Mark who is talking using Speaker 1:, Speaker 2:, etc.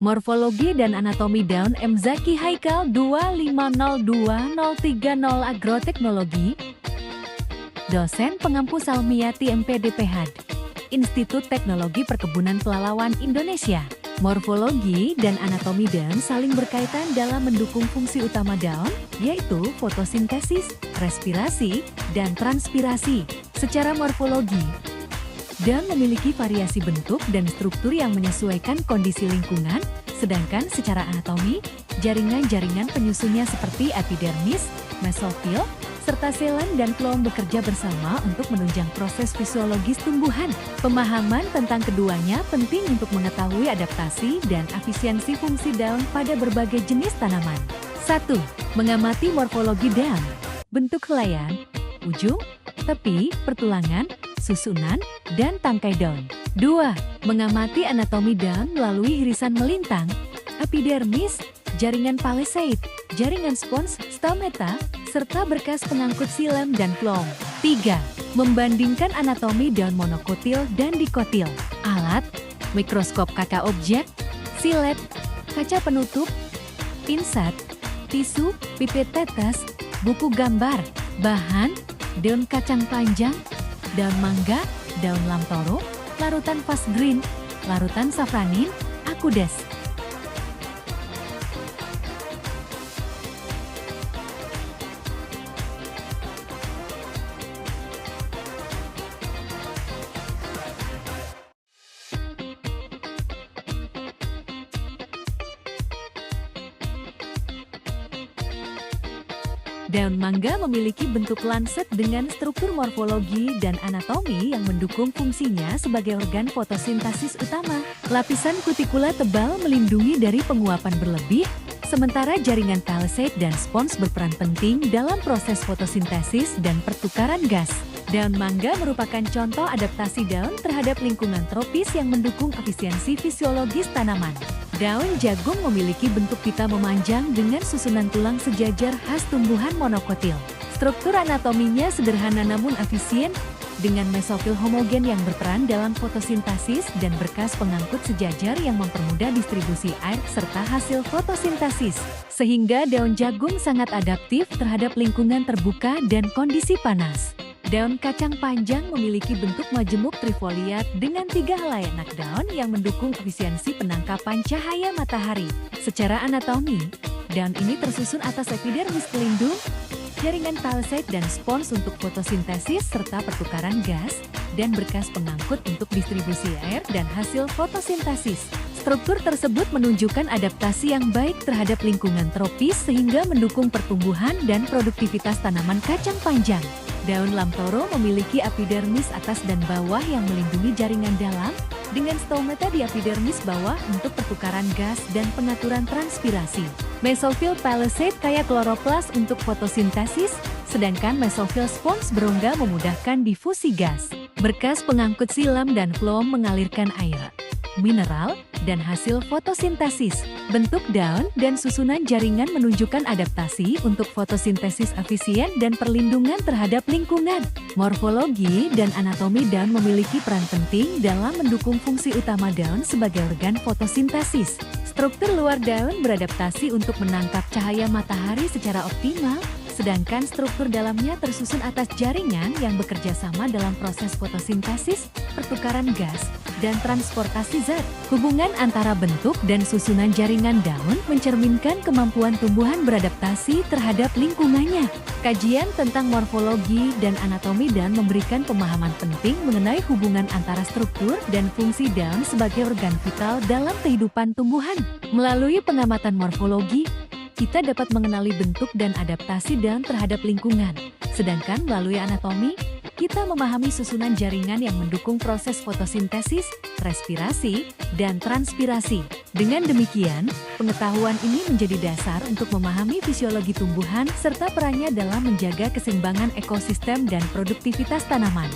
Speaker 1: Morfologi dan Anatomi Daun M. Zaki Haikal 2502030 Agroteknologi. Dosen Pengampu Salmiati MPD PhD, Institut Teknologi Perkebunan Pelalawan Indonesia. Morfologi dan anatomi daun saling berkaitan dalam mendukung fungsi utama daun, yaitu fotosintesis, respirasi, dan transpirasi. Secara morfologi, daun memiliki variasi bentuk dan struktur yang menyesuaikan kondisi lingkungan, sedangkan secara anatomi, jaringan-jaringan penyusunnya seperti epidermis, mesofil, serta xelan dan phloem bekerja bersama untuk menunjang proses fisiologis tumbuhan. Pemahaman tentang keduanya penting untuk mengetahui adaptasi dan efisiensi fungsi daun pada berbagai jenis tanaman. 1. Mengamati morfologi daun. Bentuk helaian, ujung, tepi, pertulangan, susunan, dan tangkai daun. 2. Mengamati anatomi daun melalui irisan melintang, epidermis, jaringan palisade, jaringan spons, stomata, serta berkas pengangkut xilem dan phloem. 3. Membandingkan anatomi daun monokotil dan dikotil. Alat, mikroskop kakak objek, silet, kaca penutup, pinsat, tisu, pipet tetes, buku gambar. Bahan, daun kacang panjang, daun mangga, daun lamtoro, larutan fast green, larutan safranin, akudes. Daun mangga memiliki bentuk lancet dengan struktur morfologi dan anatomi yang mendukung fungsinya sebagai organ fotosintesis utama. Lapisan kutikula tebal melindungi dari penguapan berlebih, sementara jaringan palisade dan spons berperan penting dalam proses fotosintesis dan pertukaran gas. Daun mangga merupakan contoh adaptasi daun terhadap lingkungan tropis yang mendukung efisiensi fisiologis tanaman. Daun jagung memiliki bentuk pita memanjang dengan susunan tulang sejajar khas tumbuhan monokotil. Struktur anatominya sederhana namun efisien, dengan mesofil homogen yang berperan dalam fotosintesis dan berkas pengangkut sejajar yang mempermudah distribusi air serta hasil fotosintesis. Sehingga daun jagung sangat adaptif terhadap lingkungan terbuka dan kondisi panas. Daun kacang panjang memiliki bentuk majemuk trifoliat dengan 3 helai anak daun yang mendukung efisiensi penangkapan cahaya matahari. Secara anatomi, daun ini tersusun atas epidermis pelindung, jaringan palisade dan spons untuk fotosintesis serta pertukaran gas, dan berkas pengangkut untuk distribusi air dan hasil fotosintesis. Struktur tersebut menunjukkan adaptasi yang baik terhadap lingkungan tropis sehingga mendukung pertumbuhan dan produktivitas tanaman kacang panjang. Daun lamtoro memiliki epidermis atas dan bawah yang melindungi jaringan dalam, dengan stomata di epidermis bawah untuk pertukaran gas dan pengaturan transpirasi. Mesofil palisade kaya kloroplas untuk fotosintesis, sedangkan mesofil spons berongga memudahkan difusi gas. Berkas pengangkut xilem dan phloem mengalirkan air, mineral, dan hasil fotosintesis. Bentuk daun dan susunan jaringan menunjukkan adaptasi untuk fotosintesis efisien dan perlindungan terhadap lingkungan. Morfologi dan anatomi daun memiliki peran penting dalam mendukung fungsi utama daun sebagai organ fotosintesis. Struktur luar daun beradaptasi untuk menangkap cahaya matahari secara optimal, sedangkan struktur dalamnya tersusun atas jaringan yang bekerja sama dalam proses fotosintesis, pertukaran gas, dan transportasi zat. Hubungan antara bentuk dan susunan jaringan daun mencerminkan kemampuan tumbuhan beradaptasi terhadap lingkungannya. Kajian tentang morfologi dan anatomi daun memberikan pemahaman penting mengenai hubungan antara struktur dan fungsi daun sebagai organ vital dalam kehidupan tumbuhan. Melalui pengamatan morfologi, kita dapat mengenali bentuk dan adaptasi daun terhadap lingkungan. Sedangkan melalui anatomi, kita memahami susunan jaringan yang mendukung proses fotosintesis, respirasi, dan transpirasi. Dengan demikian, pengetahuan ini menjadi dasar untuk memahami fisiologi tumbuhan serta perannya dalam menjaga keseimbangan ekosistem dan produktivitas tanaman.